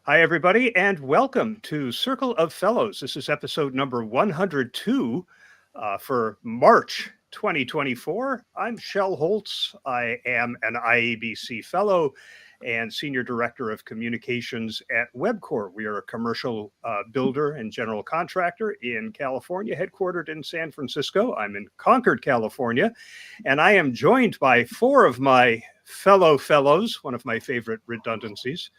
Hi, everybody, and welcome to Circle of Fellows. This is episode number 102 for March 2024. I'm Shel Holtz. I am an IABC Fellow and Senior Director of Communications at Webcor. We are a commercial builder and general contractor in California, headquartered in San Francisco. I'm in Concord, California, and I am joined by four of my fellows, one of my favorite redundancies,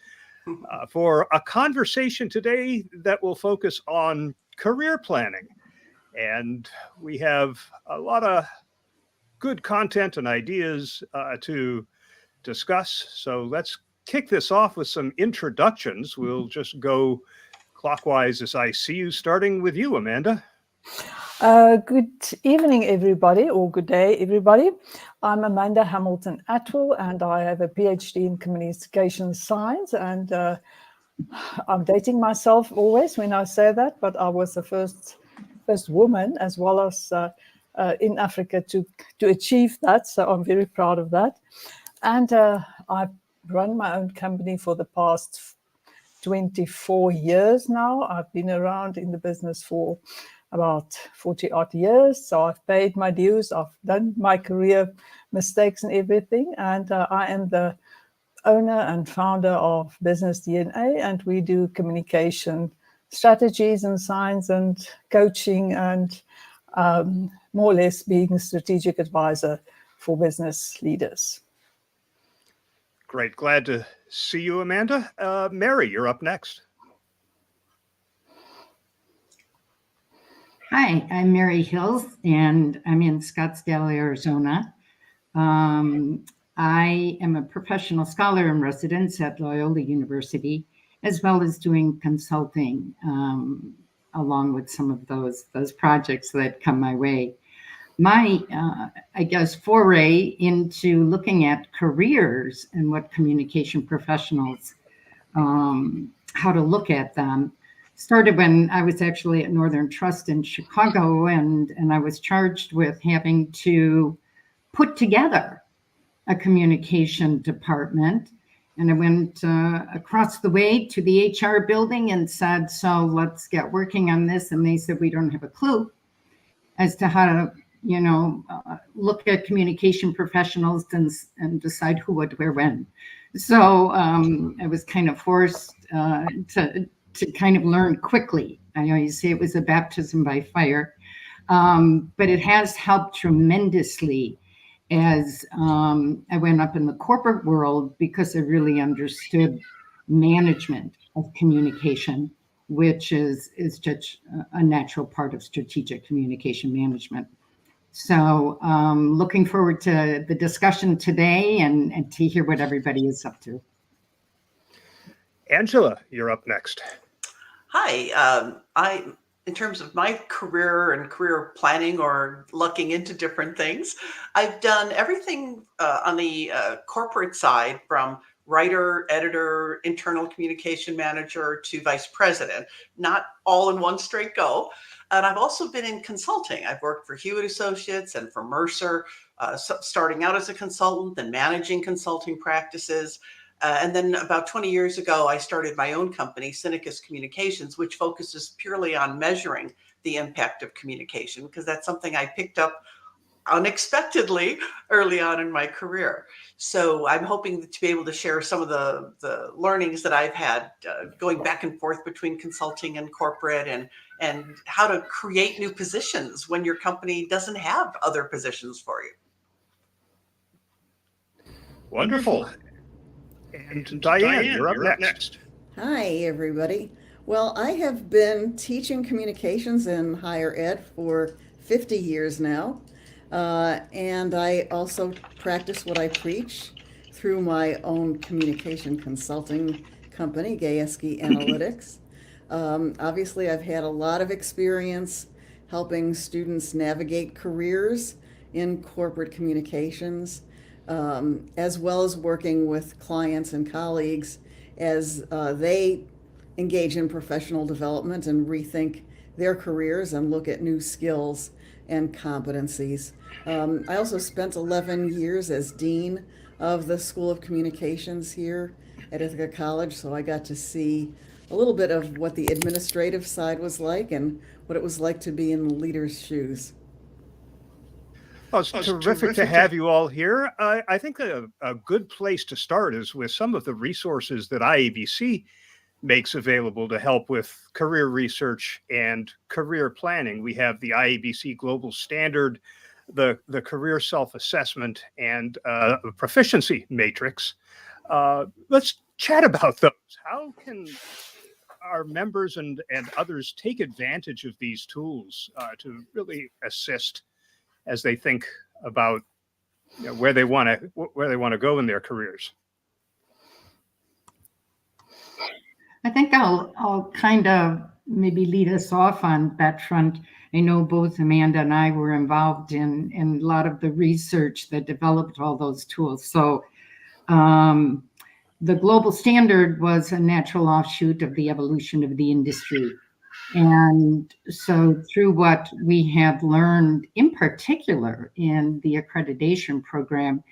for a conversation today that will focus on career planning. And we have a lot of good content and ideas to discuss. So let's kick this off with some introductions. We'll just go clockwise as I see you, starting with you, Amanda. Good evening, everybody, or good day, everybody. I'm Amanda Hamilton Atwell, and I have a PhD in communication science. And I'm dating myself always when I say that, but I was the first woman, as well as in Africa, to achieve that. So I'm very proud of that. And I've run my own company for the past 24 years now. I've been around in the business for about 40 odd years. So I've paid my dues. I've done my career mistakes and everything. And I am the owner and founder of Business DNA. And we do communication strategies and science and coaching and more or less being a strategic advisor for business leaders. Great. Glad to see you, Amanda. Mary, you're up next. Hi, I'm Mary Hills, and I'm in Scottsdale, Arizona. I am a professional scholar in residence at Loyola University, as well as doing consulting along with some of those projects that come my way. My, foray into looking at careers and what communication professionals, how to look at them, started when I was actually at Northern Trust in Chicago, and I was charged with having to put together a communication department. And I went across the way to the HR building and said, so let's get working on this. And they said, we don't have a clue as to how to look at communication professionals and decide who, what, where, when. So I was kind of forced to kind of learn quickly. I always say it was a baptism by fire, but it has helped tremendously as I went up in the corporate world, because I really understood management of communication, which is just a natural part of strategic communication management. So looking forward to the discussion today and to hear what everybody is up to. Angela, you're up next. Hi, in terms of my career and career planning or looking into different things, I've done everything on the corporate side, from writer, editor, internal communication manager to vice president, not all in one straight go. And I've also been in consulting. I've worked for Hewitt Associates and for Mercer, starting out as a consultant, then managing consulting practices. And then about 20 years ago, I started my own company, Synicus Communications, which focuses purely on measuring the impact of communication, because that's something I picked up unexpectedly early on in my career. So I'm hoping to be able to share some of the learnings that I've had going back and forth between consulting and corporate, and how to create new positions when your company doesn't have other positions for you. Wonderful. And Diane, you're up next. Hi, everybody. Well, I have been teaching communications in higher ed for 50 years now. And I also practice what I preach through my own communication consulting company, Gayesky Analytics. Obviously, I've had a lot of experience helping students navigate careers in corporate communications, as well as working with clients and colleagues as they engage in professional development and rethink their careers and look at new skills and competencies. I also spent 11 years as dean of the School of Communications here at Ithaca College, so I got to see a little bit of what the administrative side was like and what it was like to be in the leader's shoes. Well, it's terrific to have you all here. I think a good place to start is with some of the resources that IABC makes available to help with career research and career planning. We have the IABC Global Standard, the Career Self-Assessment, and Proficiency Matrix. Let's chat about those. How can our members and others take advantage of these tools to really assist as they think about where they want to go in their careers? I think I'll kind of maybe lead us off on that front. I know both Amanda and I were involved in a lot of the research that developed all those tools. So the Global Standard was a natural offshoot of the evolution of the industry. And so through what we have learned, in particular in the accreditation program,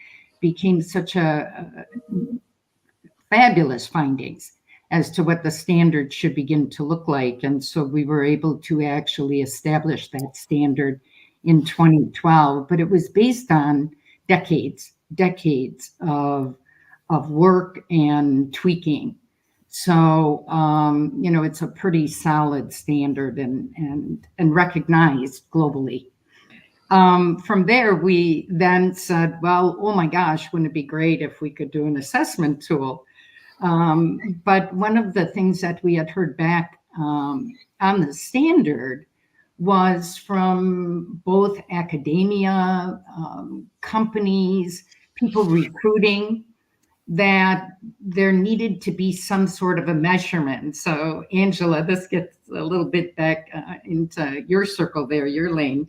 became such a fabulous findings as to what the standard should begin to look like. And so we were able to actually establish that standard in 2012, but it was based on decades of work and tweaking. So, it's a pretty solid standard and recognized globally. From there, we then said, well, oh my gosh, wouldn't it be great if we could do an assessment tool? But one of the things that we had heard back on the standard was from both academia, companies, people recruiting, that there needed to be some sort of a measurement. So Angela, this gets a little bit back into your circle there, your lane.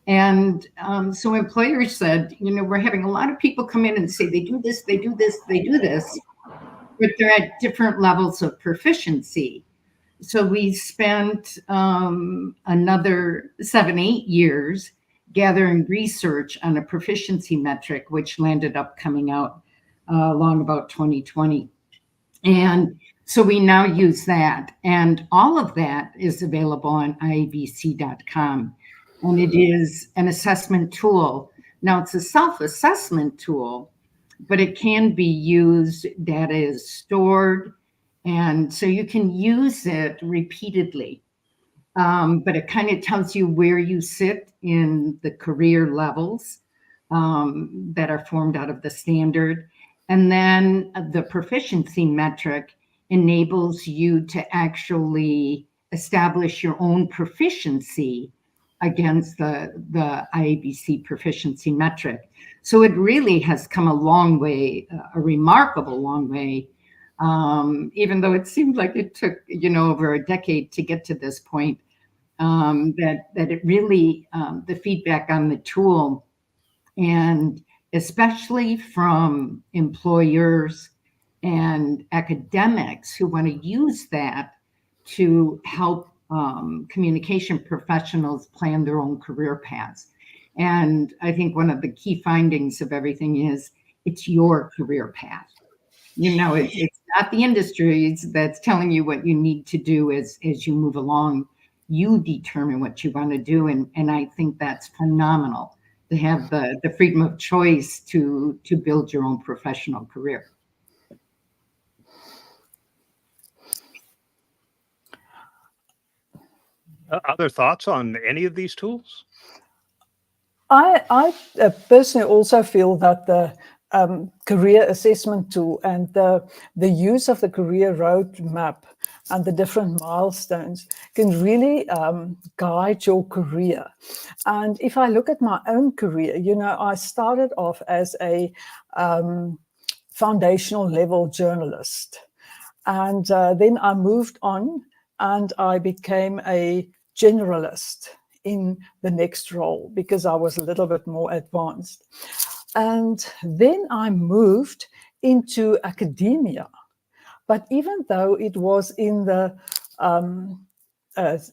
And so employers said, we're having a lot of people come in and say they do this, they do this, they do this, but they're at different levels of proficiency. So we spent another 7-8 years gathering research on a proficiency metric, which landed up coming out along about 2020. And so we now use that. And all of that is available on IABC.com. And it is an assessment tool. Now, it's a self-assessment tool, but it can be used, data is stored, and so you can use it repeatedly. But it kind of tells you where you sit in the career levels that are formed out of the standard. And then the proficiency metric enables you to actually establish your own proficiency against the IABC proficiency metric. So it really has come a long way, a remarkable long way, even though it seemed like it took, over a decade to get to this point, that it really, the feedback on the tool, and especially from employers and academics who want to use that to help communication professionals plan their own career paths. And I think one of the key findings of everything is it's your career path. It's not the industries that's telling you what you need to do as you move along. You determine what you want to do. And I think that's phenomenal to have the freedom of choice to build your own professional career. Other thoughts on any of these tools? I personally also feel that the career assessment tool and the use of the career roadmap and the different milestones can really guide your career. And if I look at my own career, I started off as a foundational level journalist. And then I moved on and I became a generalist in the next role because I was a little bit more advanced. And then I moved into academia. But even though it was in the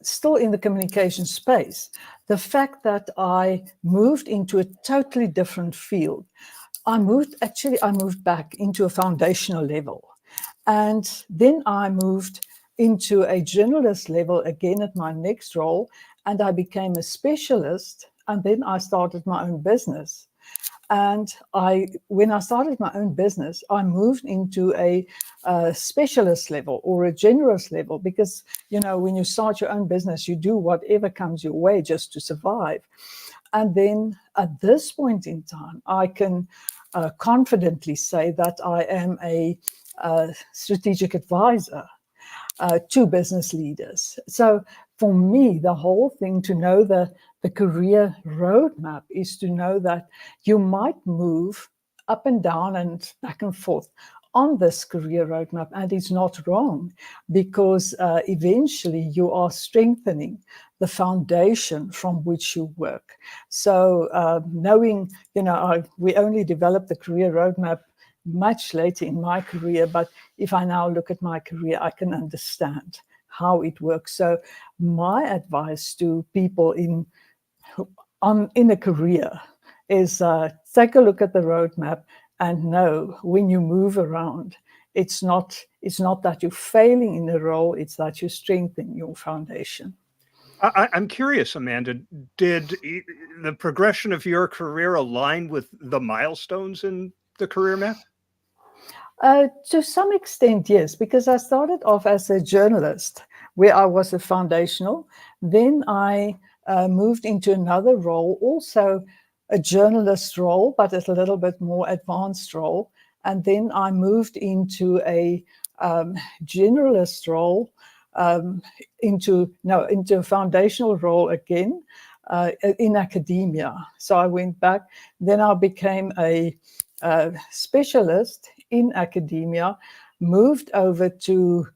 still in the communication space, the fact that I moved into a totally different field, I moved back into a foundational level. And then I moved into a generalist level again at my next role, and I became a specialist, and then I started my own business. And when I started my own business, I moved into a specialist level or a generalist level because, when you start your own business, you do whatever comes your way just to survive. And then at this point in time, I can confidently say that I am a strategic advisor to business leaders. So for me, the whole thing to know the career roadmap is to know that you might move up and down and back and forth on this career roadmap, and it's not wrong because eventually you are strengthening the foundation from which you work. So knowing, we only developed the career roadmap much later in my career, but if I now look at my career, I can understand how it works. So my advice to people in a career is take a look at the roadmap and know when you move around, it's not that you're failing in a role, it's that you strengthen your foundation. I'm curious, Amanda, did the progression of your career align with the milestones in the career map? To some extent, yes, because I started off as a journalist where I was a foundational. Then I moved into another role, also a journalist role, but it's a little bit more advanced role. And then I moved into a generalist role, into a foundational role again in academia. So I went back. Then I became a specialist in academia, moved over to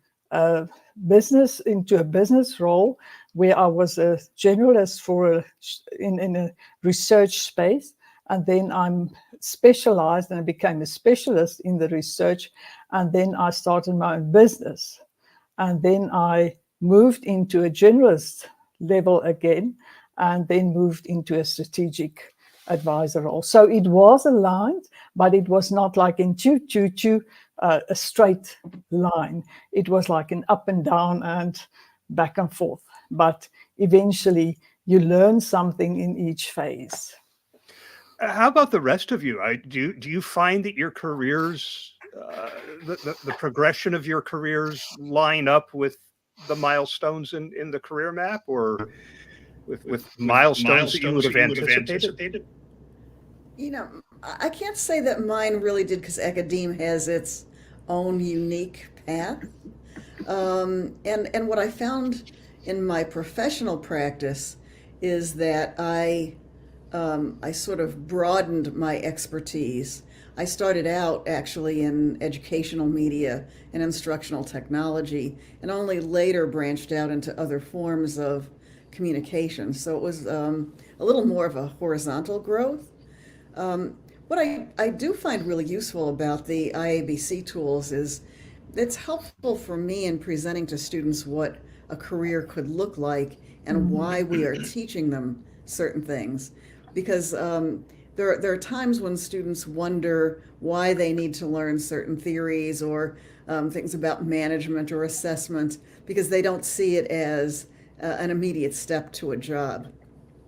business, into a business role where I was a generalist in a research space. And then I'm specialized and I became a specialist in the research. And then I started my own business. And then I moved into a generalist level again, and then moved into a strategic advisor role. So it was aligned, but it was not like in a straight line. It was like an up and down and back and forth. But eventually you learn something in each phase. How about the rest of you? Do you find that your careers, the progression of your careers line up with the milestones in the career map, or with milestones that you would have anticipated? I can't say that mine really did because academe has its own unique path. And what I found in my professional practice is that I sort of broadened my expertise. I started out actually in educational media and instructional technology, and only later branched out into other forms of communication. So it was a little more of a horizontal growth. What I do find really useful about the IABC tools is it's helpful for me in presenting to students what a career could look like and why we are teaching them certain things. Because there are times when students wonder why they need to learn certain theories or things about management or assessment because they don't see it as an immediate step to a job.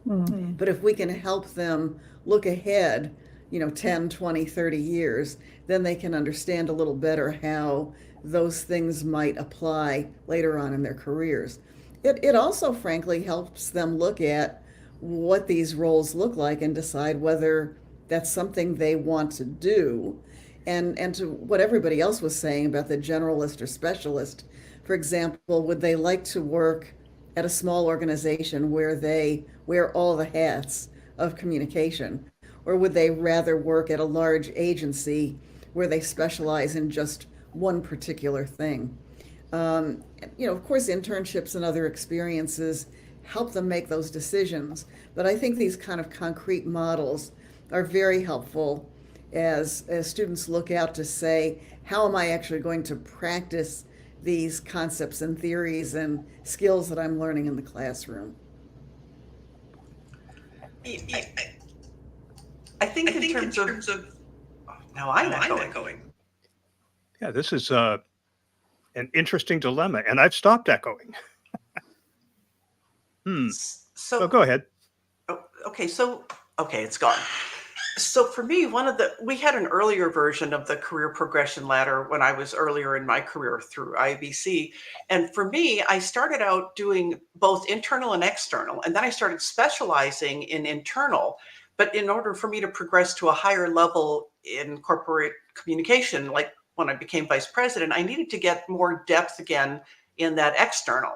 But if we can help them look ahead, 10, 20, 30 years, then they can understand a little better how those things might apply later on in their careers. It also, frankly, helps them look at what these roles look like and decide whether that's something they want to do. And to what everybody else was saying about the generalist or specialist, for example, would they like to work at a small organization where they wear all the hats of communication? Or would they rather work at a large agency where they specialize in just one particular thing? Of course, internships and other experiences help them make those decisions. But I think these kind of concrete models are very helpful as students look out to say, how am I actually going to practice these concepts and theories and skills that I'm learning in the classroom? I think in terms of now I'm not going. Yeah, this is an interesting dilemma, and I've stopped echoing. So go ahead. Okay, it's gone. So for me, we had an earlier version of the career progression ladder when I was earlier in my career through IABC. And for me, I started out doing both internal and external. And then I started specializing in internal. But in order for me to progress to a higher level in corporate communication, like when I became vice president, I needed to get more depth again in that external.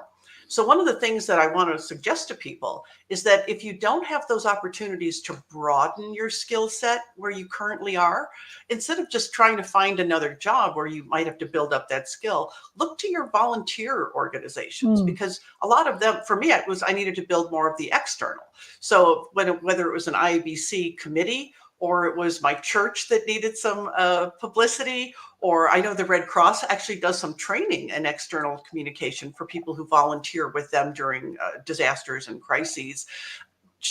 So one of the things that I want to suggest to people is that if you don't have those opportunities to broaden your skill set where you currently are, instead of just trying to find another job where you might have to build up that skill, look to your volunteer organizations, because a lot of them, for me, I needed to build more of the external. So whether it was an IABC committee, or it was my church that needed some publicity, or I know the Red Cross actually does some training in external communication for people who volunteer with them during disasters and crises.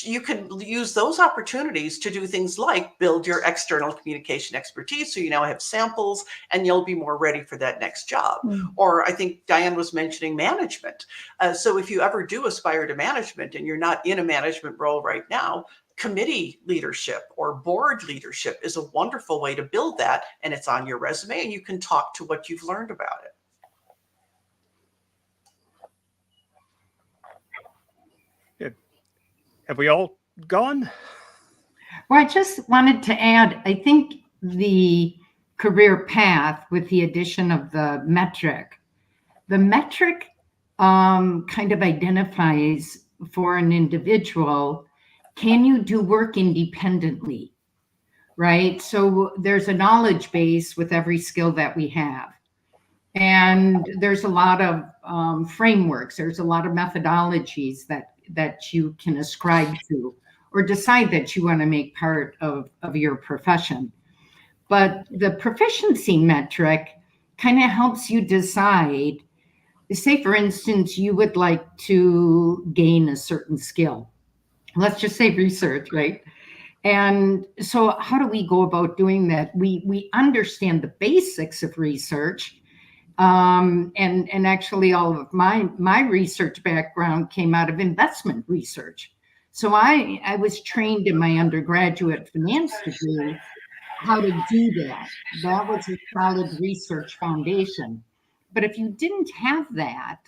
You can use those opportunities to do things like build your external communication expertise, so you now have samples and you'll be more ready for that next job. Or I think Diane was mentioning management. So if you ever do aspire to management and you're not in a management role right now, committee leadership or board leadership is a wonderful way to build that, and it's on your resume and you can talk to what you've learned about it. Have we all gone? Well, I just wanted to add, I think the career path with the addition of the metric kind of identifies for an individual, can you do work independently, right? So there's a knowledge base with every skill that we have. And there's a lot of frameworks, there's a lot of methodologies that you can ascribe to or decide that you want to make part of your profession. But the proficiency metric kind of helps you decide, say, for instance, you would like to gain a certain skill. Let's just say research, right? And so how do we go about doing that? We understand the basics of research. And actually all of my research background came out of investment research. So I was trained in my undergraduate finance degree how to do that. That was a solid research foundation. But if you didn't have that,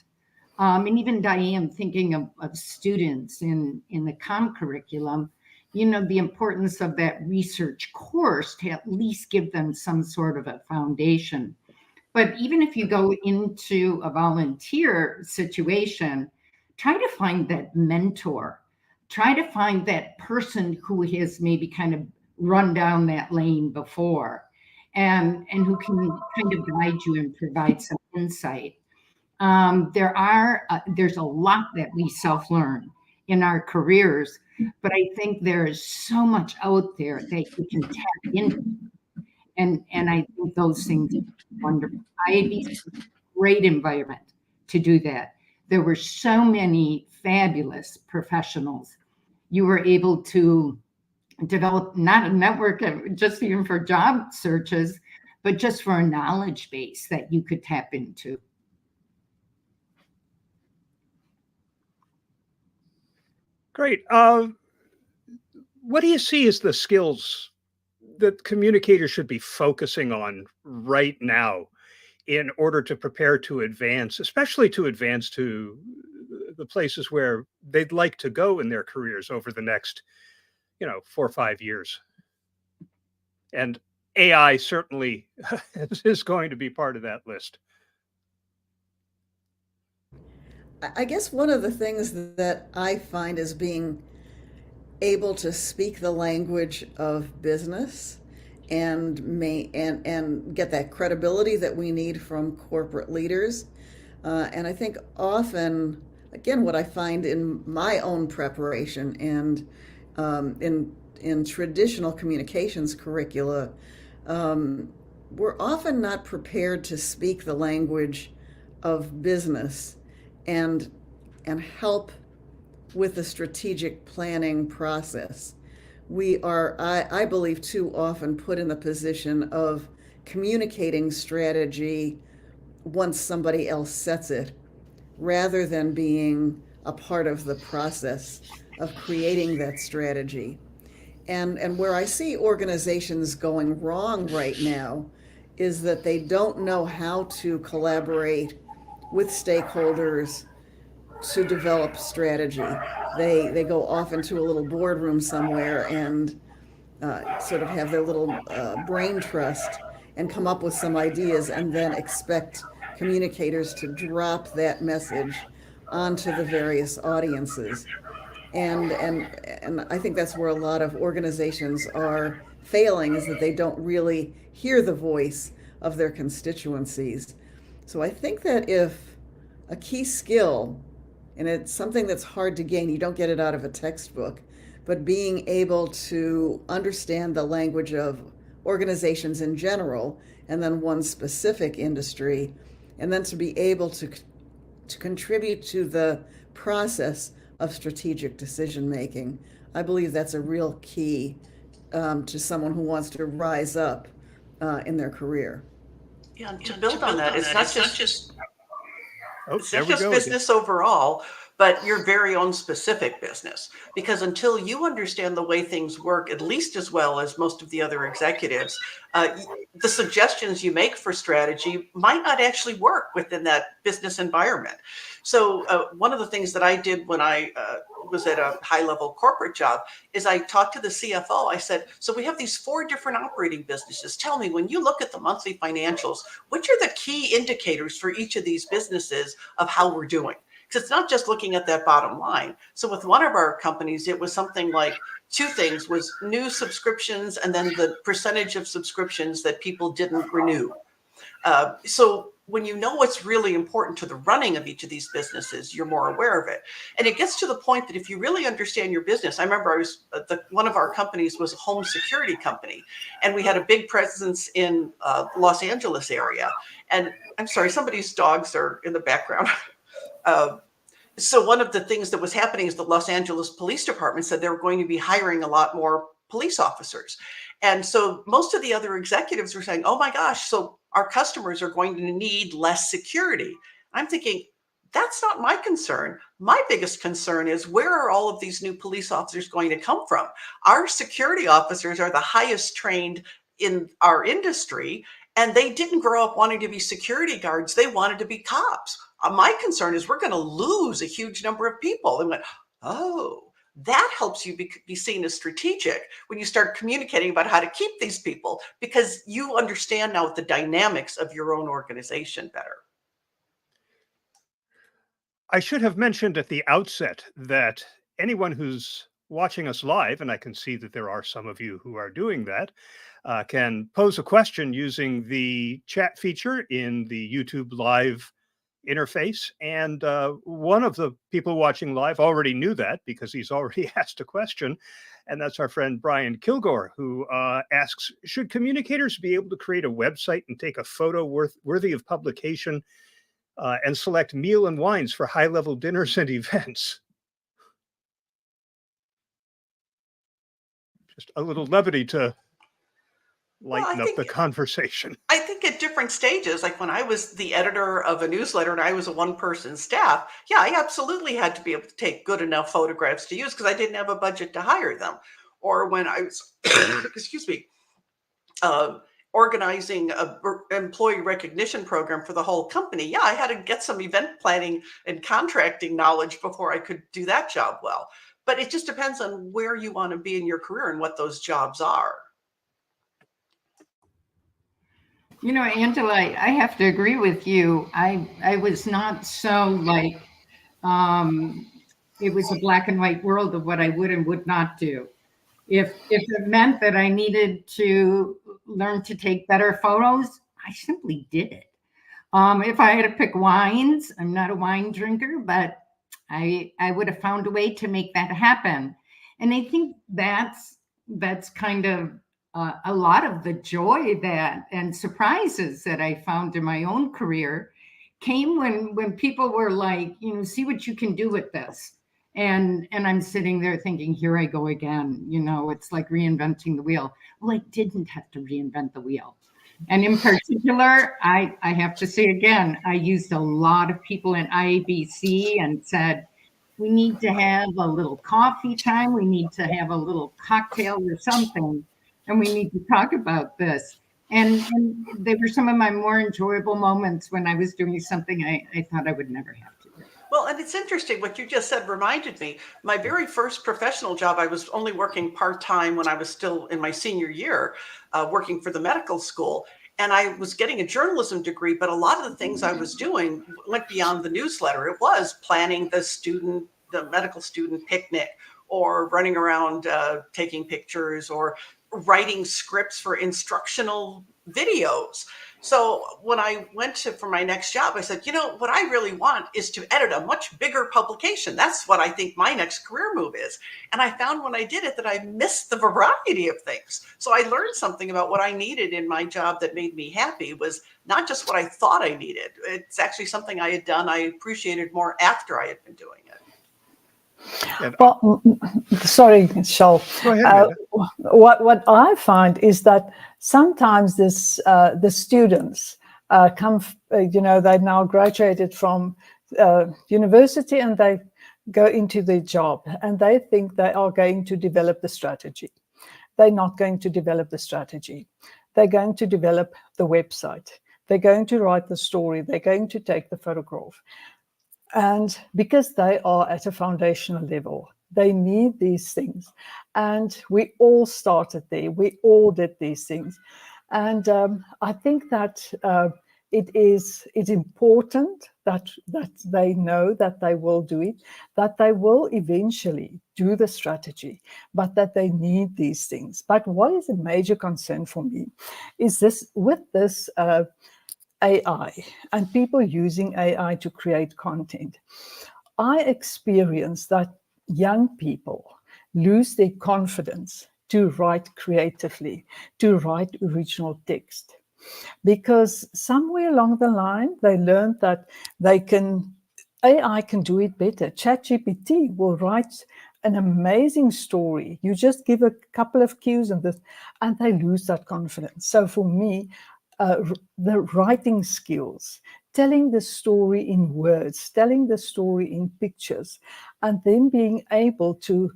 and even Diane, thinking of students in the comm curriculum, the importance of that research course to at least give them some sort of a foundation. But even if you go into a volunteer situation, try to find that mentor, try to find that person who has maybe kind of run down that lane before and who can kind of guide you and provide some insight. There's a lot that we self-learn in our careers, but I think there's so much out there that you can tap into. And I think those things are wonderful. IABC is a great environment to do that. There were so many fabulous professionals. You were able to develop not a network just even for job searches, but just for a knowledge base that you could tap into. Great. What do you see as the skills that communicators should be focusing on right now in order to prepare to advance, especially to advance to the places where they'd like to go in their careers over the next, 4 or 5 years? And AI certainly is going to be part of that list. I guess one of the things that I find is being able to speak the language of business and get that credibility that we need from corporate leaders. And I think often, again, what I find in my own preparation and in traditional communications curricula, we're often not prepared to speak the language of business and help with the strategic planning process. We are, I believe, too often put in the position of communicating strategy once somebody else sets it, rather than being a part of the process of creating that strategy. And where I see organizations going wrong right now is that they don't know how to collaborate with stakeholders to develop strategy. They go off into a little boardroom somewhere and sort of have their little brain trust and come up with some ideas and then expect communicators to drop that message onto the various audiences. And I think that's where a lot of organizations are failing, is that they don't really hear the voice of their constituencies. So I think that if a key skill, and it's something that's hard to gain, you don't get it out of a textbook, but being able to understand the language of organizations in general and then one specific industry, and then to be able to contribute to the process of strategic decision making. I believe that's a real key to someone who wants to rise up in their career. Yeah, and to build on that, it's not just Oh, it's there not we just go. business overall, but your very own specific business. Because until you understand the way things work, at least as well as most of the other executives, the suggestions you make for strategy might not actually work within that business environment. So one of the things that I did when I was at a high-level corporate job is I talked to the CFO. I said, so we have these 4 different operating businesses. Tell me, when you look at the monthly financials, which are the key indicators for each of these businesses of how we're doing? Because it's not just looking at that bottom line. So with one of our companies, it was something like 2 things: was new subscriptions and then the percentage of subscriptions that people didn't renew. So when you know what's really important to the running of each of these businesses, you're more aware of it. And it gets to the point that if you really understand your business, I remember I was one of our companies was a home security company, and we had a big presence in Los Angeles area. And I'm sorry, somebody's dogs are in the background. So one of the things that was happening is the Los Angeles Police Department said they were going to be hiring a lot more police officers. And so most of the other executives were saying, oh my gosh, so our customers are going to need less security. I'm thinking, that's not my concern. My biggest concern is, where are all of these new police officers going to come from? Our security officers are the highest trained in our industry, and they didn't grow up wanting to be security guards. They wanted to be cops. My concern is we're going to lose a huge number of people. And went, oh, that helps you be seen as strategic when you start communicating about how to keep these people, because you understand now the dynamics of your own organization better. I should have mentioned at the outset that anyone who's watching us live, and I can see that there are some of you who are doing that, can pose a question using the chat feature in the YouTube Live interface. And one of the people watching live already knew that, because he's already asked a question. And that's our friend Brian Kilgore, who asks, should communicators be able to create a website and take a photo worthy of publication and select meal and wines for high-level dinners and events? Just a little levity to lighten up the conversation. I think at different stages, like when I was the editor of a newsletter and I was a one-person staff, yeah, I absolutely had to be able to take good enough photographs to use because I didn't have a budget to hire them. Or when I was, excuse me, organizing an employee recognition program for the whole company, yeah, I had to get some event planning and contracting knowledge before I could do that job well. But it just depends on where you want to be in your career and what those jobs are. You know, Angela, I have to agree with you. I was not so like, it was a black and white world of what I would and would not do. If it meant that I needed to learn to take better photos, I simply did it. If I had to pick wines, I'm not a wine drinker, but I would have found a way to make that happen. And I think that's kind of a lot of the joy that and surprises that I found in my own career came when people were like, you know, see what you can do with this. And I'm sitting there thinking, here I go again. You know, it's like reinventing the wheel. Well, I didn't have to reinvent the wheel. And in particular, I have to say again, I used a lot of people in IABC and said, we need to have a little coffee time. We need to have a little cocktail or something. And we need to talk about this. And they were some of my more enjoyable moments when I was doing something I thought I would never have to do. Well, and it's interesting what you just said reminded me. My very first professional job, I was only working part-time when I was still in my senior year, working for the medical school. And I was getting a journalism degree, but a lot of the things I was doing went beyond the newsletter. It was planning the medical student picnic, or running around taking pictures, or writing scripts for instructional videos. So when I went for my next job, I said, what I really want is to edit a much bigger publication. That's what I think my next career move is. And I found when I did it that I missed the variety of things. So I learned something about what I needed in my job that made me happy was not just what I thought I needed. It's actually something I had done. I appreciated more after I had been doing it. Well, sorry, Shal. Go ahead, Amanda. What I find is that sometimes the students come, they now graduated from university and they go into their job and they think they are going to develop the strategy. They're not going to develop the strategy. They're going to develop the website. They're going to write the story. They're going to take the photograph. And because they are at a foundational level, they need these things. And we all started there. We all did these things. And I think that it's important that they know that they will do it, that they will eventually do the strategy, but that they need these things. But what is a major concern for me is this, with this AI and people using AI to create content, I experience that young people lose their confidence to write creatively, to write original text, because somewhere along the line they learned that AI can do it better. ChatGPT will write an amazing story. You just give a couple of cues and they lose that confidence. So for me, the writing skills, telling the story in words, telling the story in pictures, and then being able to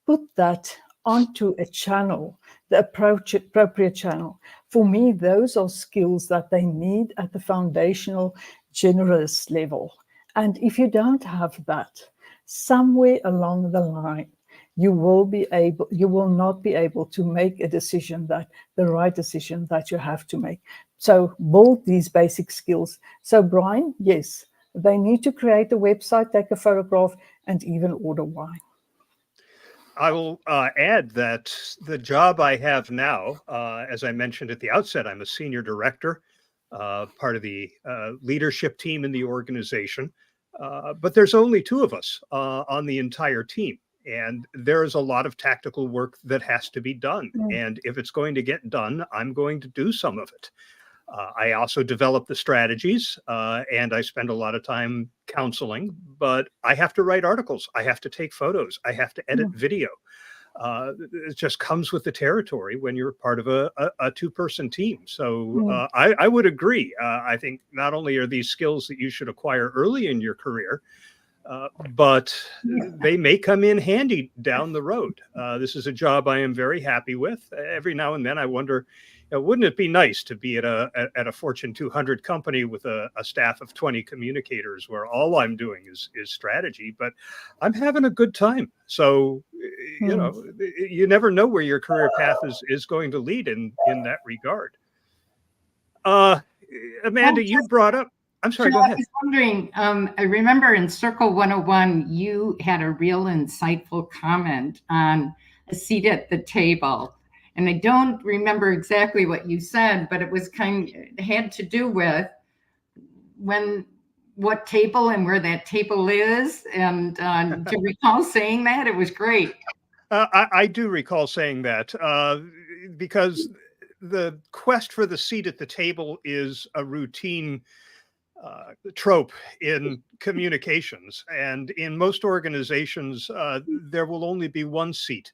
put that onto a channel, the appropriate channel. For me, those are skills that they need at the foundational generalist level. And if you don't have that, somewhere along the line, you will not be able to make the right decision that you have to make. So build these basic skills. So Brian, yes, they need to create a website, take a photograph, and even order wine. I will add that the job I have now, as I mentioned at the outset, I'm a senior director, part of the leadership team in the organization. But there's only two of us on the entire team. And there's a lot of tactical work that has to be done. And if it's going to get done, I'm going to do some of it. I also develop the strategies and I spend a lot of time counseling, but I have to write articles. I have to take photos. I have to edit video. It just comes with the territory when you're part of a two-person team. So I would agree. I think not only are these skills that you should acquire early in your career, but they may come in handy down the road. This is a job I am very happy with. Every now and then I wonder, wouldn't it be nice to be at a Fortune 200 company with a staff of 20 communicators where all I'm doing is strategy, but I'm having a good time. So, you never know where your career path is going to lead in that regard. Amanda, you brought up, I'm sorry, go ahead. I was wondering, I remember in Circle 101, you had a real insightful comment on a seat at the table. And I don't remember exactly what you said, but it was it had to do with what table and where that table is. And do you recall saying that? It was great. I do recall saying that because the quest for the seat at the table is a routine trope in communications. And in most organizations, there will only be one seat.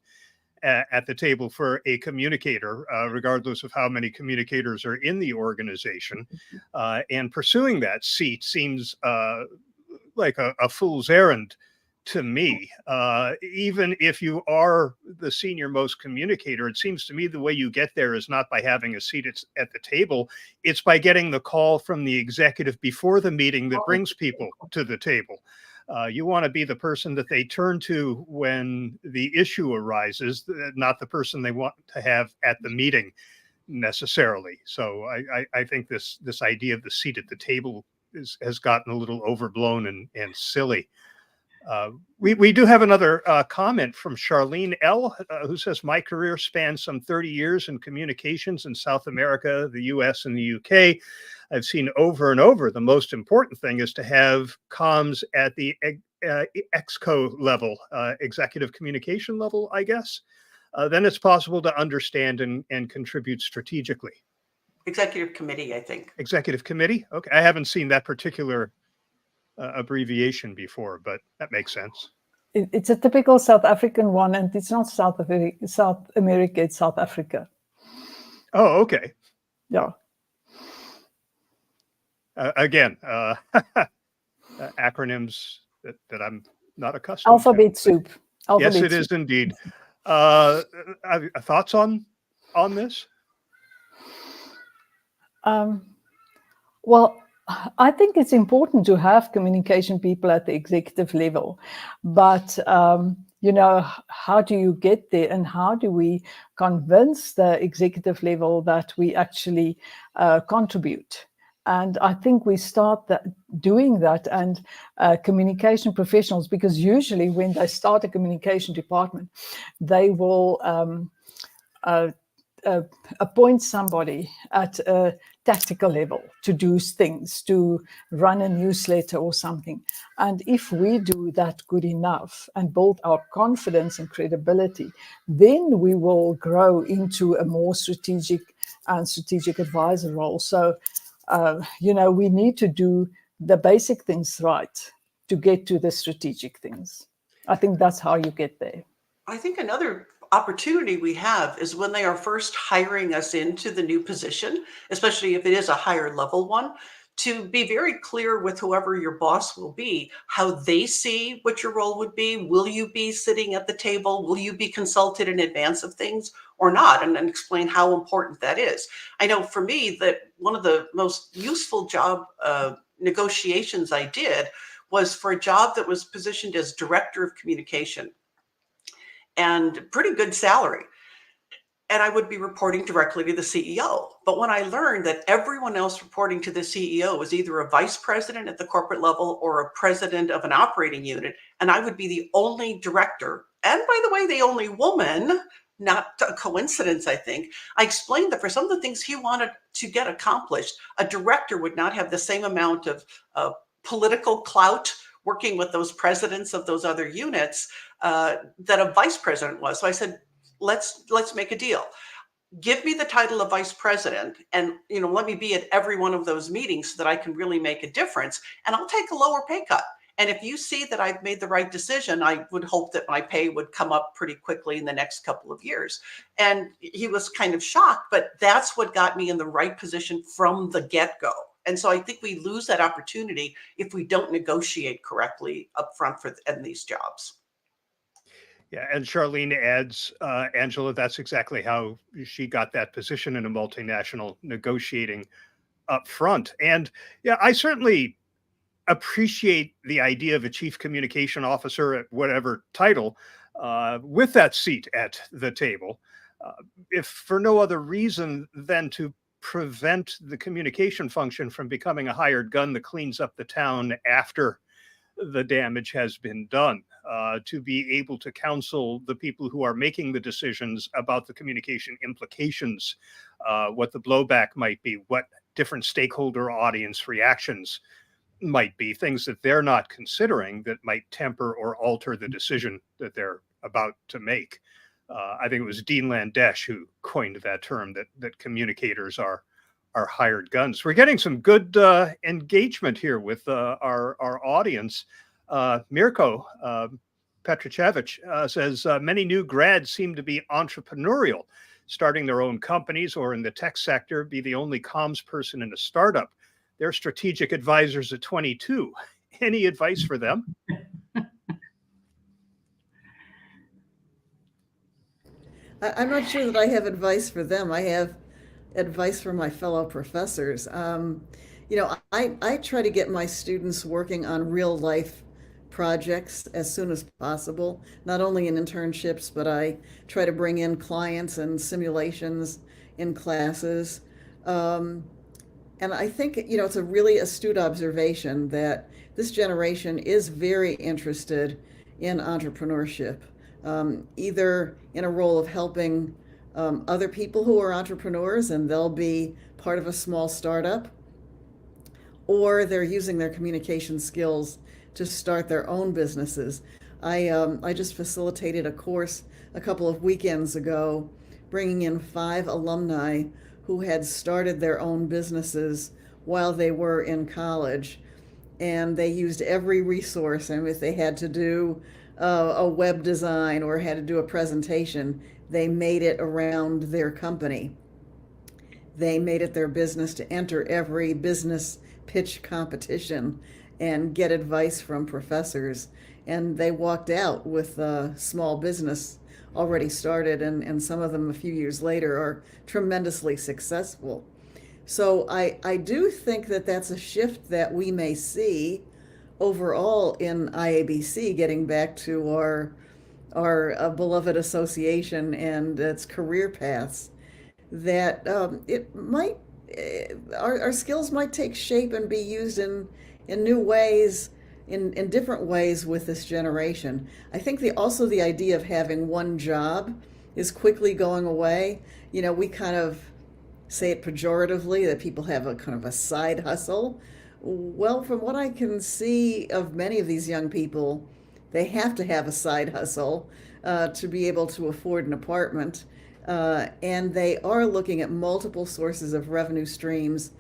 at the table for a communicator, regardless of how many communicators are in the organization. And pursuing that seat seems like a fool's errand to me. Even if you are the senior most communicator, it seems to me the way you get there is not by having a seat at the table. It's by getting the call from the executive before the meeting that brings people to the table. You want to be the person that they turn to when the issue arises, not the person they want to have at the meeting necessarily. So I think this idea of the seat at the table has gotten a little overblown and silly. We do have another comment from Charlene L., who says, my career spans some 30 years in communications in South America, the US, and the UK. I've seen over and over the most important thing is to have comms at the EXCO level, executive communication level, I guess. Then it's possible to understand and contribute strategically. Executive committee, I think. Executive committee? Okay, I haven't seen that particular abbreviation before, but that makes sense. It's a typical South African one, and it's not South America, it's South Africa. Oh, okay. Yeah. Again, acronyms that I'm not accustomed Alphabet to. soup. Alphabet Yes, it soup. is indeed. Thoughts on this? Well, I think it's important to have communication people at the executive level, but how do you get there, and how do we convince the executive level that we actually contribute? And I think we start doing that, and communication professionals, because usually when they start a communication department, they will appoint somebody at a tactical level to do things, to run a newsletter or something. And if we do that good enough and build our confidence and credibility, then we will grow into a more strategic advisor role. So, we need to do the basic things right to get to the strategic things. I think that's how you get there. I think another opportunity we have is when they are first hiring us into the new position, especially if it is a higher level one, to be very clear with whoever your boss will be, how they see what your role would be. Will you be sitting at the table? Will you be consulted in advance of things or not? And then explain how important that is. I know for me that one of the most useful job negotiations I did was for a job that was positioned as director of communication, and pretty good salary. And I would be reporting directly to the CEO. But when I learned that everyone else reporting to the CEO was either a vice president at the corporate level or a president of an operating unit, and I would be the only director, and by the way, the only woman, not a coincidence, I think, I explained that for some of the things he wanted to get accomplished, a director would not have the same amount of political clout working with those presidents of those other units that a vice president was. So I said, let's make a deal. Give me the title of vice president, and let me be at every one of those meetings so that I can really make a difference, and I'll take a lower pay cut. And if you see that I've made the right decision, I would hope that my pay would come up pretty quickly in the next couple of years. And he was kind of shocked, but that's what got me in the right position from the get-go. And so I think we lose that opportunity if we don't negotiate correctly up front in these jobs. Yeah, and Charlene adds, Angela, that's exactly how she got that position in a multinational, negotiating up front. And yeah, I certainly appreciate the idea of a chief communication officer at whatever title with that seat at the table, if for no other reason than to prevent the communication function from becoming a hired gun that cleans up the town after the damage has been done, to be able to counsel the people who are making the decisions about the communication implications, what the blowback might be, what different stakeholder audience reactions might be, things that they're not considering that might temper or alter the decision that they're about to make. I think it was Dean Landesh who coined that term, that communicators are hired guns. We're getting some good engagement here with our audience. Mirko, Petrochevich says, many new grads seem to be entrepreneurial, starting their own companies or in the tech sector, be the only comms person in a startup. They're strategic advisors at 22. Any advice for them? I'm not sure that I have advice for them. I have advice for my fellow professors. I try to get my students working on real life projects as soon as possible, not only in internships, but I try to bring in clients and simulations in classes. And I think, it's a really astute observation that this generation is very interested in entrepreneurship, either in a role of helping other people who are entrepreneurs and they'll be part of a small startup, or they're using their communication skills to start their own businesses. I just facilitated a course a couple of weekends ago, bringing in 5 alumni who had started their own businesses while they were in college. And they used every resource. And if they had to do a web design or had to do a presentation, they made it around their company. They made it their business to enter every business pitch competition and get advice from professors. And they walked out with a small business already started, and some of them a few years later are tremendously successful. So I do think that that's a shift that we may see overall in IABC, getting back to our beloved association and its career paths, that it might our skills might take shape and be used in new ways, in different ways with this generation. I think also the idea of having one job is quickly going away. We kind of say it pejoratively that people have a kind of a side hustle. Well, from what I can see of many of these young people, they have to have a side hustle to be able to afford an apartment. And they are looking at multiple sources of revenue streams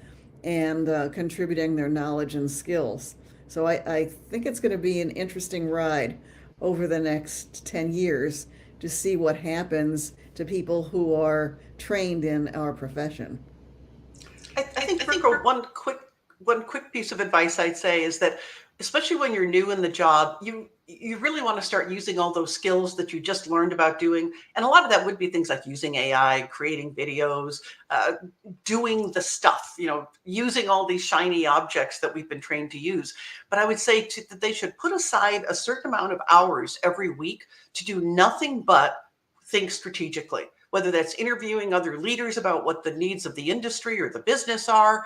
and contributing their knowledge and skills. So I think it's going to be an interesting ride over the next 10 years to see what happens to people who are trained in our profession. I think, Virgo, one quick piece of advice I'd say is that, especially when you're new in the job, you really want to start using all those skills that you just learned about doing. And a lot of that would be things like using AI, creating videos, doing the stuff, using all these shiny objects that we've been trained to use. But I would say that they should put aside a certain amount of hours every week to do nothing but think strategically, whether that's interviewing other leaders about what the needs of the industry or the business are.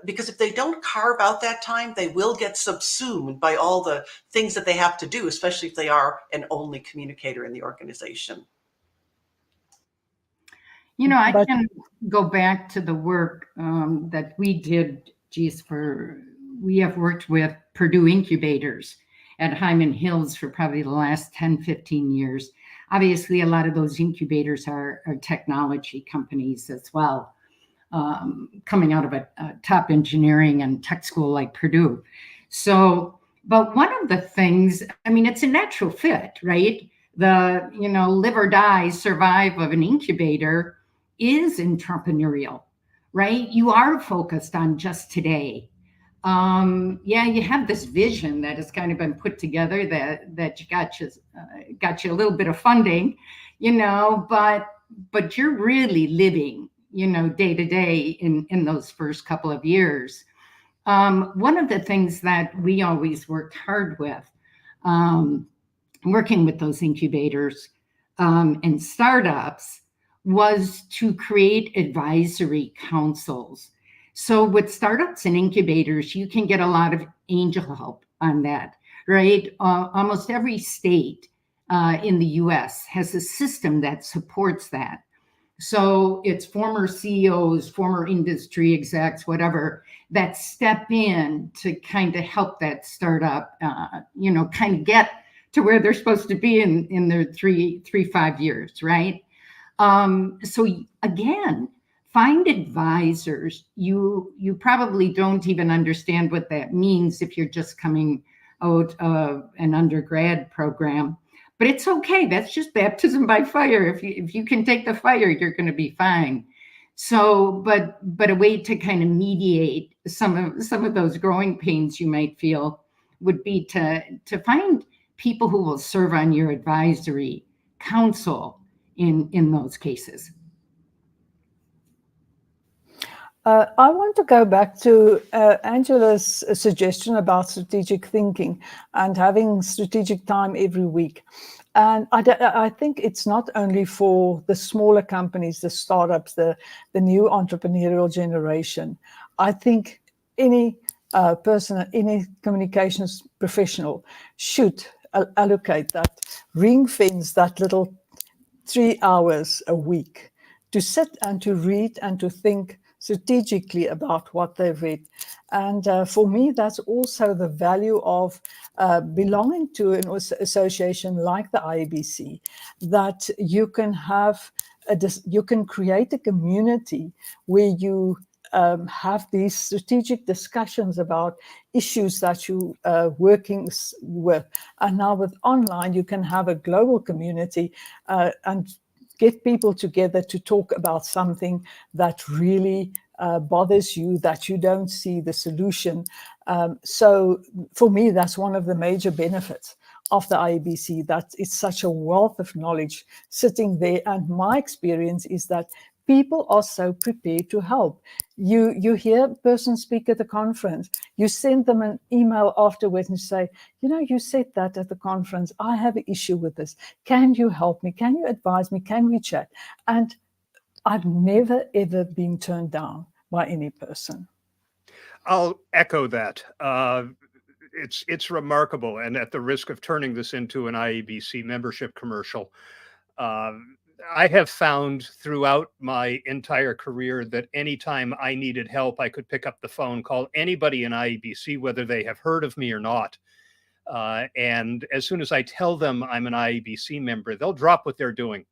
Because if they don't carve out that time, they will get subsumed by all the things that they have to do, especially if they are an only communicator in the organization. I can go back to the work that we did, we have worked with Purdue incubators at Hyman Hills for probably the last 10, 15 years. Obviously, a lot of those incubators are technology companies as well, coming out of a top engineering and tech school like Purdue. So, but one of the things, it's a natural fit, right? The, live or die, survive of an incubator is entrepreneurial, right? You are focused on just today. You have this vision that has kind of been put together that got you a little bit of funding, but you're really living, day to day in those first couple of years. One of the things that we always worked hard with, working with those incubators and startups, was to create advisory councils. So with startups and incubators, you can get a lot of angel help on that, right? Almost every state in the US has a system that supports that. So it's former CEOs, former industry execs, whatever, that step in to kind of help that startup, kind of get to where they're supposed to be in their 5 years, right? So again, find advisors. You probably don't even understand what that means if you're just coming out of an undergrad program. But it's okay. That's just baptism by fire. If you can take the fire, you're going to be fine. So, but a way to kind of mediate some of those growing pains you might feel would be to find people who will serve on your advisory council in those cases. I want to go back to Angela's suggestion about strategic thinking and having strategic time every week. And I think it's not only for the smaller companies, the startups, the new entrepreneurial generation. I think any person, any communications professional should allocate that, ring fence that little 3 hours a week to sit and to read and to think strategically about what they've read. And for me, that's also the value of belonging to an association like the IABC, that you can have you can create a community where you have these strategic discussions about issues that you are working with. And now with online, you can have a global community and get people together to talk about something that really bothers you, that you don't see the solution. So for me, that's one of the major benefits of the IABC, that it's such a wealth of knowledge sitting there. And my experience is that people are so prepared to help. You hear a person speak at the conference, you send them an email afterwards and say, you said that at the conference, I have an issue with this. Can you help me? Can you advise me? Can we chat? And I've never, ever been turned down by any person. I'll echo that. It's remarkable. And at the risk of turning this into an IABC membership commercial, I have found throughout my entire career that anytime I needed help, I could pick up the phone, call anybody in IABC, whether they have heard of me or not. And as soon as I tell them I'm an IABC member, they'll drop what they're doing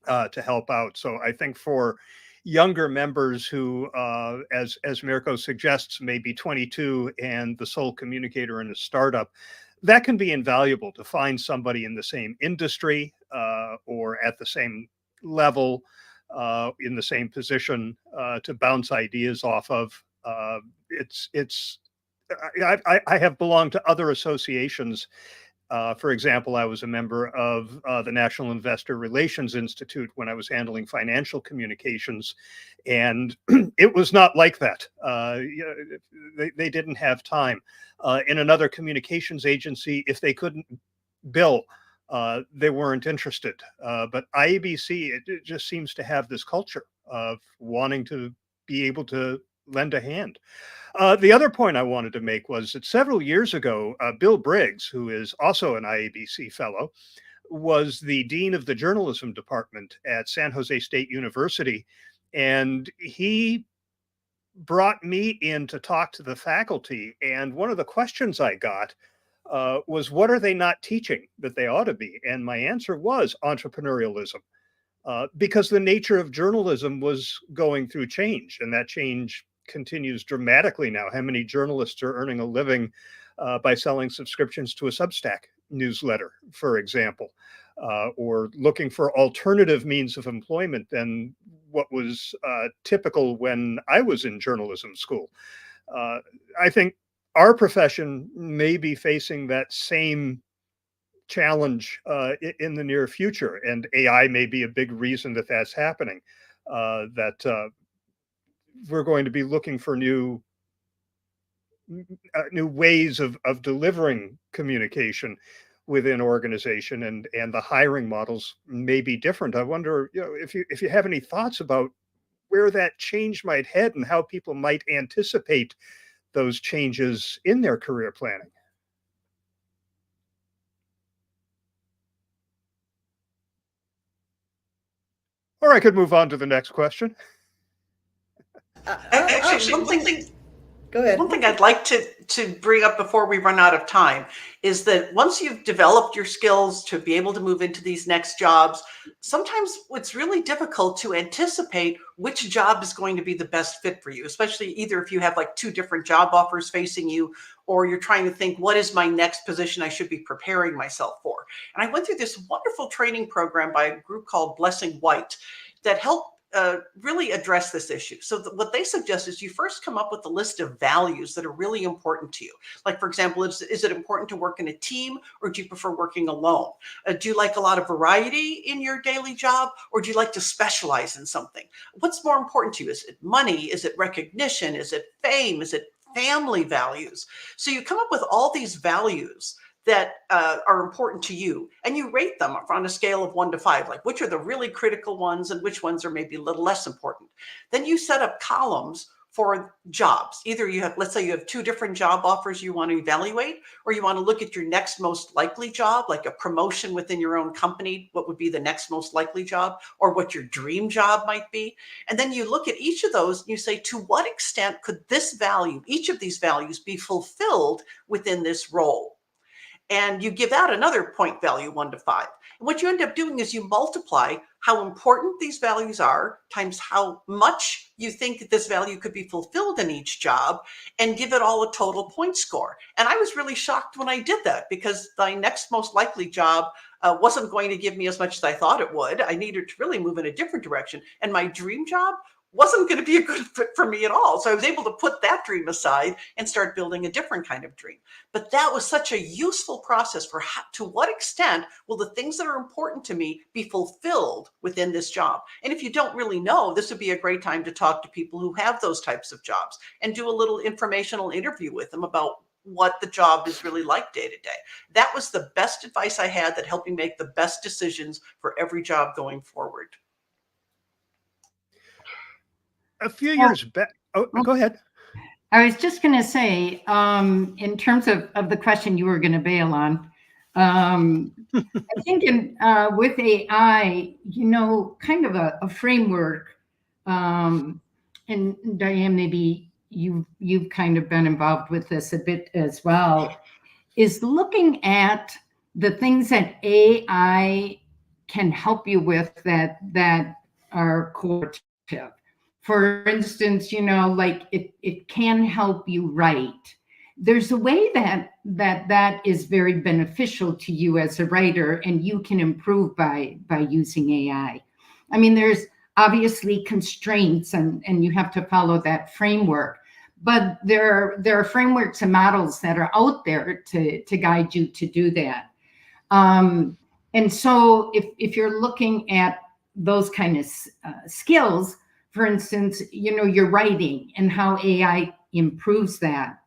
to help out. So I think for younger members who, as Mirko suggests, may be 22 and the sole communicator in a startup, that can be invaluable to find somebody in the same industry or at the same level, in the same position to bounce ideas off of. I have belonged to other associations. For example, I was a member of the National Investor Relations Institute when I was handling financial communications, and it was not like that. They didn't have time. In another communications agency, if they couldn't bill, they weren't interested. But IABC, it just seems to have this culture of wanting to be able to lend a hand. The other point I wanted to make was that several years ago, Bill Briggs, who is also an IABC Fellow, was the dean of the journalism department at San Jose State University. And he brought me in to talk to the faculty. And one of the questions I got was, what are they not teaching that they ought to be? And my answer was entrepreneurialism. Because the nature of journalism was going through change, and that change continues dramatically now. How many journalists are earning a living by selling subscriptions to a Substack newsletter, for example, or looking for alternative means of employment than what was typical when I was in journalism school? I think our profession may be facing that same challenge in the near future, and AI may be a big reason that that's happening. That we're going to be looking for new ways of delivering communication within organization, and the hiring models may be different. I wonder, if you have any thoughts about where that change might head and how people might anticipate those changes in their career planning. Or I could move on to the next question. Actually, one thing. Go ahead. One thing I'd like to bring up before we run out of time is that once you've developed your skills to be able to move into these next jobs, sometimes it's really difficult to anticipate which job is going to be the best fit for you, especially either if you have like two different job offers facing you, or you're trying to think, what is my next position I should be preparing myself for? And I went through this wonderful training program by a group called Blessing White that helped really address this issue. So what they suggest is you first come up with a list of values that are really important to you. Like, for example, is it important to work in a team, or do you prefer working alone? Do you like a lot of variety in your daily job, or do you like to specialize in something? What's more important to you? Is it money? Is it recognition? Is it fame? Is it family values? So you come up with all these values that are important to you, and you rate them on a scale of 1 to 5, like which are the really critical ones and which ones are maybe a little less important. Then you set up columns for jobs. Either you have, let's say you have 2 different job offers you want to evaluate, or you want to look at your next most likely job, like a promotion within your own company, what would be the next most likely job, or what your dream job might be. And then you look at each of those and you say, to what extent could this value, each of these values, be fulfilled within this role? And you give that another point value, 1 to 5. And what you end up doing is you multiply how important these values are times how much you think that this value could be fulfilled in each job, and give it all a total point score. And I was really shocked when I did that, because my next most likely job wasn't going to give me as much as I thought it would. I needed to really move in a different direction. And my dream job wasn't going to be a good fit for me at all. So I was able to put that dream aside and start building a different kind of dream. But that was such a useful process for to what extent will the things that are important to me be fulfilled within this job? And if you don't really know, this would be a great time to talk to people who have those types of jobs and do a little informational interview with them about what the job is really like day to day. That was the best advice I had that helped me make the best decisions for every job going forward. A few years back. Oh, go ahead. I was just going to say, in terms of the question you were going to bail on, I think with AI, kind of a framework, and Diane, maybe you've kind of been involved with this a bit as well, is looking at the things that AI can help you with that are cooperative. For instance, like it can help you write. There's a way that is very beneficial to you as a writer, and you can improve by using AI. I mean, there's obviously constraints, and you have to follow that framework. But there are frameworks and models that are out there to guide you to do that. And so if you're looking at those kind of skills, for instance, your writing and how AI improves that.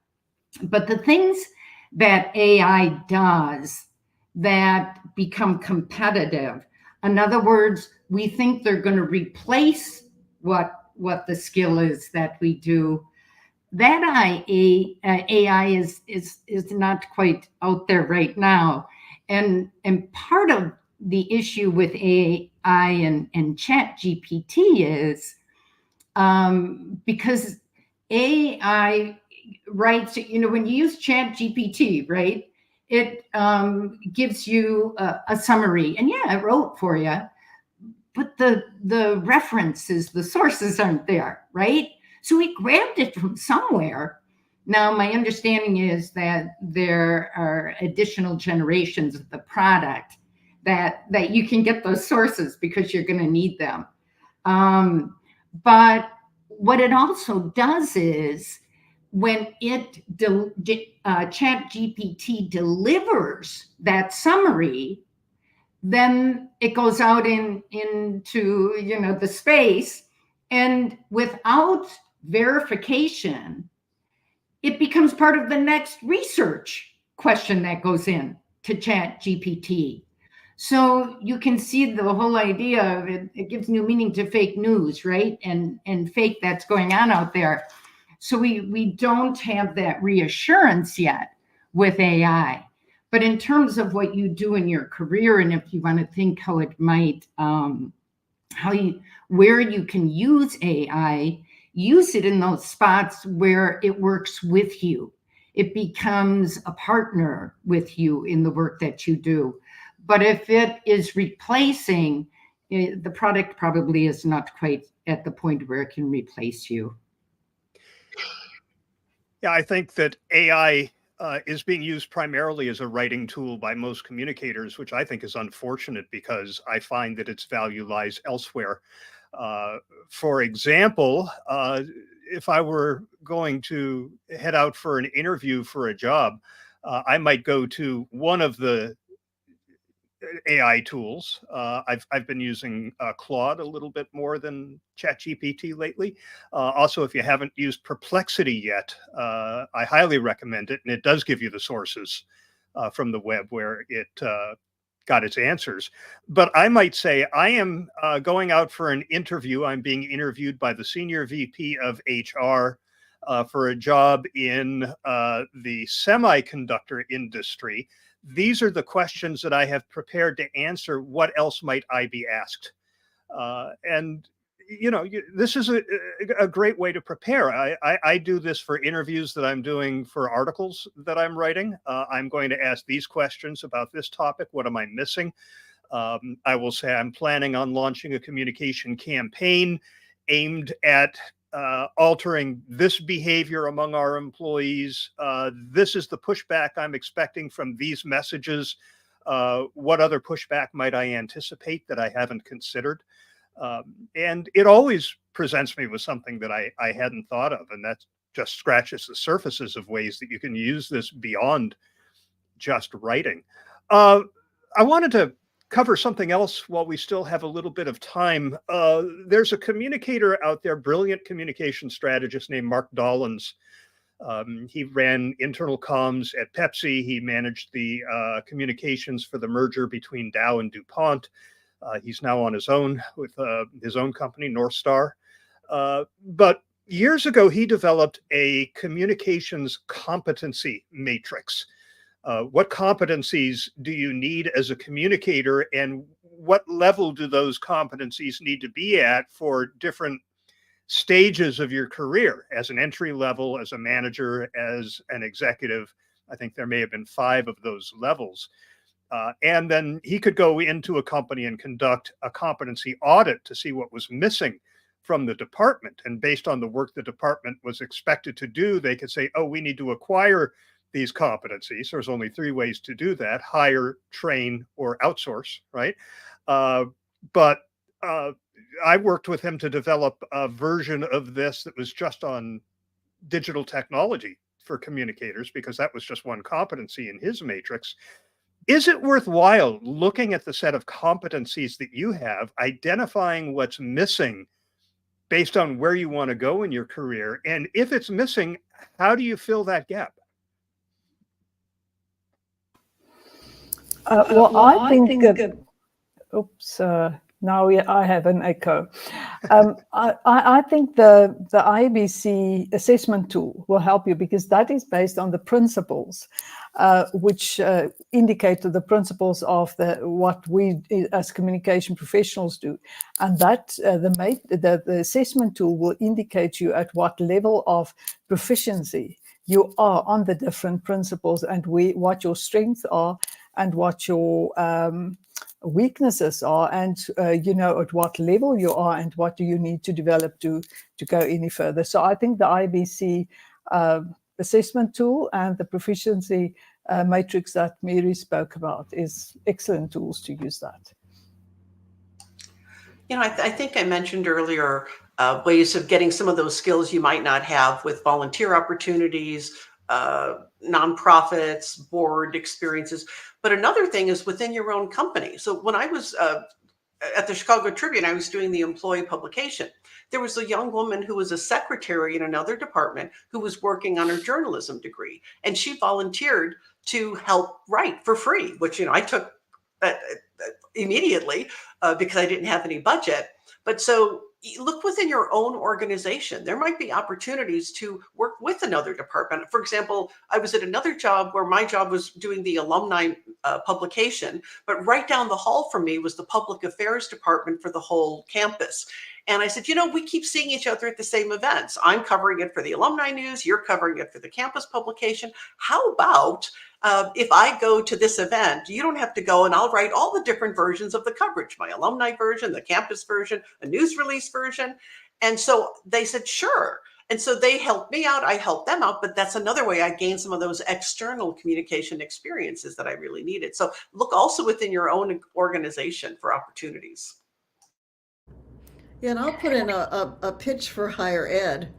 But the things that AI does that become competitive, in other words, we think they're going to replace what the skill is that we do. That AI is not quite out there right now. And part of the issue with AI and Chat GPT is because AI writes, when you use Chat GPT, right, it gives you a summary, and yeah, it wrote for you, but the references, the sources aren't there, right? So we grabbed it from somewhere. Now, my understanding is that there are additional generations of the product that you can get those sources because you're going to need them. But what it also does is when Chat GPT delivers that summary, then it goes out into the space, and without verification, it becomes part of the next research question that goes in to Chat GPT. So you can see the whole idea of it. It gives new meaning to fake news, right? And fake that's going on out there. So we don't have that reassurance yet with AI. But in terms of what you do in your career, and if you want to think how it might, where you can use AI, use it in those spots where it works with you. It becomes a partner with you in the work that you do. But if it is replacing, the product probably is not quite at the point where it can replace you. Yeah, I think that AI is being used primarily as a writing tool by most communicators, which I think is unfortunate because I find that its value lies elsewhere. For example, if I were going to head out for an interview for a job, I might go to one of the AI tools. I've been using Claude a little bit more than ChatGPT lately. Also, if you haven't used Perplexity yet, I highly recommend it, and it does give you the sources from the web where it got its answers. But I might say I am going out for an interview. I'm being interviewed by the senior VP of HR for a job in the semiconductor industry. These are the questions that I have prepared to answer. What else might I be asked? And you know, this is a great way to prepare. I do this for interviews that I'm doing for articles that I'm writing. I'm going to ask these questions about this topic. What am I missing? I will say I'm planning on launching a communication campaign aimed at altering this behavior among our employees. This is the pushback I'm expecting from these messages. What other pushback might I anticipate that I haven't considered? And it always presents me with something that I hadn't thought of, and that just scratches the surfaces of ways that you can use this beyond just writing. I wanted to cover something else while we still have a little bit of time. There's a communicator out there, brilliant communication strategist named Mark Dollins. He ran internal comms at Pepsi. He managed the communications for the merger between Dow and DuPont. He's now on his own with his own company, North Star. But years ago, he developed a communications competency matrix. What competencies do you need as a communicator, and what level do those competencies need to be at for different stages of your career, as an entry level, as a manager, as an executive? I think there may have been 5 of those levels. And then he could go into a company and conduct a competency audit to see what was missing from the department. And based on the work the department was expected to do, they could say, oh, we need to acquire these competencies. There's only 3 ways to do that: hire, train, or outsource, right? But I worked with him to develop a version of this that was just on digital technology for communicators, because that was just one competency in his matrix. Is it worthwhile looking at the set of competencies that you have, identifying what's missing based on where you want to go in your career? And if it's missing, how do you fill that gap? Well, I think oops, now I have an echo. I think the IABC assessment tool will help you, because that is based on the principles, which indicate the principles of what we as communication professionals do, and that the assessment tool will indicate you at what level of proficiency you are on the different principles, and what your strengths are, and what your weaknesses are, and at what level you are, and what do you need to develop to go any further. So I think the IABC assessment tool and the proficiency matrix that Mary spoke about is excellent tools to use that. You know, I think I mentioned earlier ways of getting some of those skills you might not have with volunteer opportunities, nonprofits, board experiences. But another thing is within your own company. So when I was at the Chicago Tribune, I was doing the employee publication. There was a young woman who was a secretary in another department who was working on her journalism degree, and she volunteered to help write for free, which, I took immediately because I didn't have any budget. But so look within your own organization. There might be opportunities to work with another department. For example, I was at another job where my job was doing the alumni publication, but right down the hall from me was the public affairs department for the whole campus. And I said, we keep seeing each other at the same events. I'm covering it for the alumni news. You're covering it for the campus publication. How about if I go to this event, you don't have to go, and I'll write all the different versions of the coverage, my alumni version, the campus version, a news release version. And so they said, sure. And so they helped me out. I helped them out. But that's another way I gained some of those external communication experiences that I really needed. So look also within your own organization for opportunities. Yeah, and I'll put in a pitch for higher ed.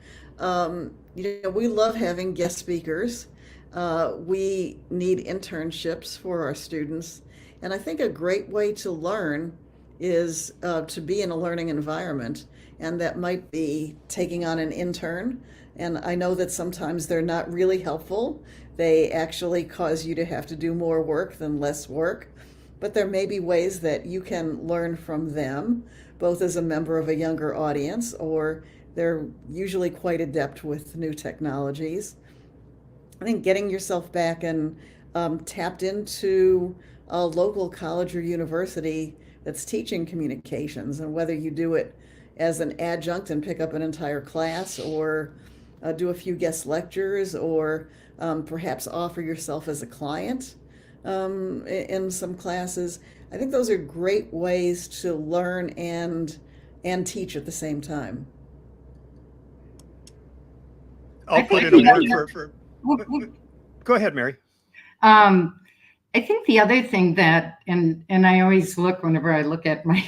We love having guest speakers. We need internships for our students. And I think a great way to learn is to be in a learning environment. And that might be taking on an intern. And I know that sometimes they're not really helpful. They actually cause you to have to do more work than less work. But there may be ways that you can learn from them, both as a member of a younger audience, or they're usually quite adept with new technologies. I think getting yourself back and tapped into a local college or university that's teaching communications, and whether you do it as an adjunct and pick up an entire class, or do a few guest lectures, or perhaps offer yourself as a client in some classes. I think those are great ways to learn and teach at the same time. I'll put in a word for go ahead, Mary. I think the other thing that, and I always look whenever I look at my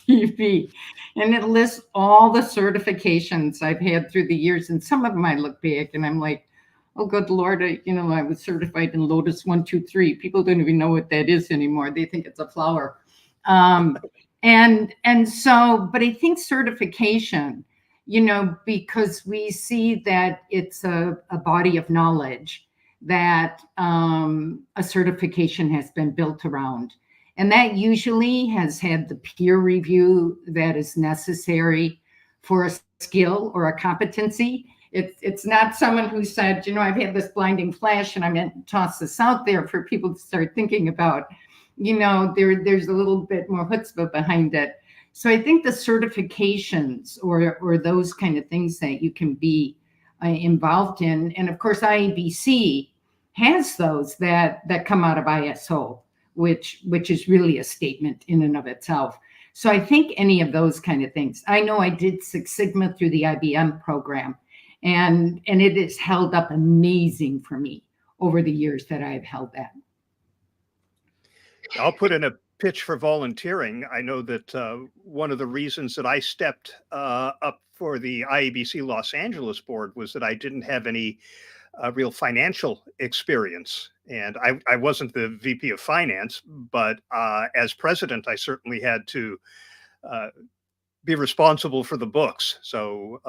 CV, and it lists all the certifications I've had through the years, and some of them I look back and I'm like, oh, good Lord, I was certified in Lotus 1, 2, 3. People don't even know what that is anymore. They think it's a flower. And so, but I think certification, because we see that it's a body of knowledge that a certification has been built around. And that usually has had the peer review that is necessary for a skill or a competency. It's not someone who said, I've had this blinding flash and I'm going to toss this out there for people to start thinking about. There's a little bit more chutzpah behind it. So I think the certifications or those kind of things that you can be involved in, and of course IABC has those that come out of ISO, which is really a statement in and of itself. So I think any of those kind of things. I know I did Six Sigma through the IBM program, and it has held up amazing for me over the years that I've held that. I'll put in a pitch for volunteering. I know that one of the reasons that I stepped up for the IABC Los Angeles board was that I didn't have any real financial experience. And I wasn't the VP of finance, but as president, I certainly had to be responsible for the books. So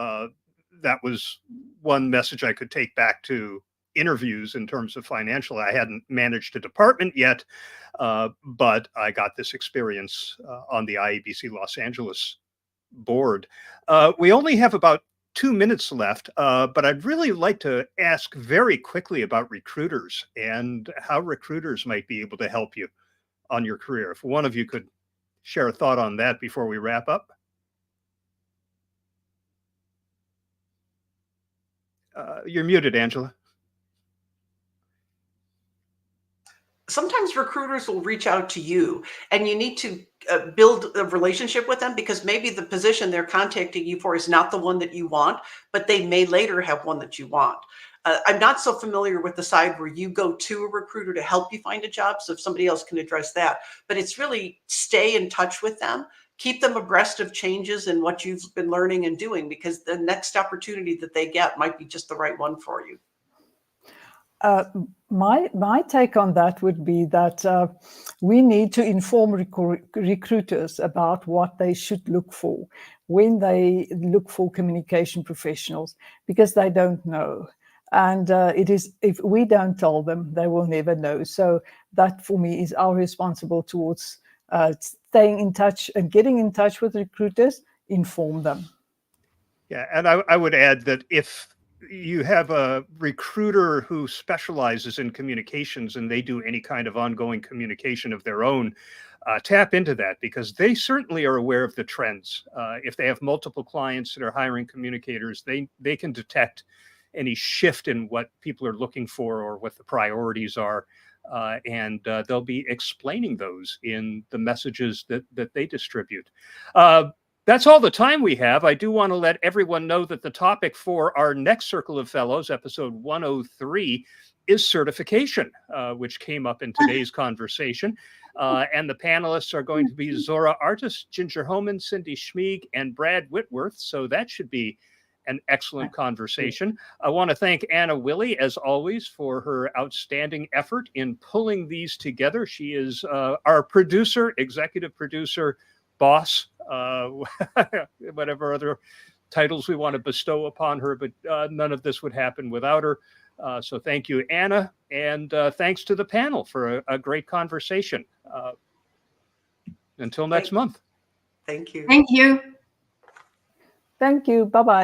that was one message I could take back to interviews in terms of financial. I hadn't managed a department yet, but I got this experience on the IABC Los Angeles board. We only have about 2 minutes left, but I'd really like to ask very quickly about recruiters and how recruiters might be able to help you on your career. If one of you could share a thought on that before we wrap up. You're muted, Angela. Sometimes recruiters will reach out to you and you need to build a relationship with them, because maybe the position they're contacting you for is not the one that you want, but they may later have one that you want. I'm not so familiar with the side where you go to a recruiter to help you find a job, so if somebody else can address that. But it's really stay in touch with them, keep them abreast of changes in what you've been learning and doing, because the next opportunity that they get might be just the right one for you. My take on that would be that we need to inform recruiters about what they should look for when they look for communication professionals, because they don't know. And it is, if we don't tell them, they will never know. So that for me is our responsible towards staying in touch and getting in touch with recruiters, inform them. Yeah, and I would add that if you have a recruiter who specializes in communications and they do any kind of ongoing communication of their own, tap into that, because they certainly are aware of the trends. If they have multiple clients that are hiring communicators, they can detect any shift in what people are looking for or what the priorities are. And they'll be explaining those in the messages that they distribute. That's all the time we have. I do want to let everyone know that the topic for our next Circle of Fellows, episode 103, is certification, which came up in today's conversation. And the panelists are going to be Zora Artis, Ginger Homan, Cindy Schmieg, and Brad Whitworth. So that should be an excellent conversation. I want to thank Anna Willie, as always, for her outstanding effort in pulling these together. She is our producer, executive producer, boss, whatever other titles we want to bestow upon her, but none of this would happen without her. So thank you, Anna, and thanks to the panel for a great conversation. Until next month. Thank you. Thank you. Thank you. Bye-bye.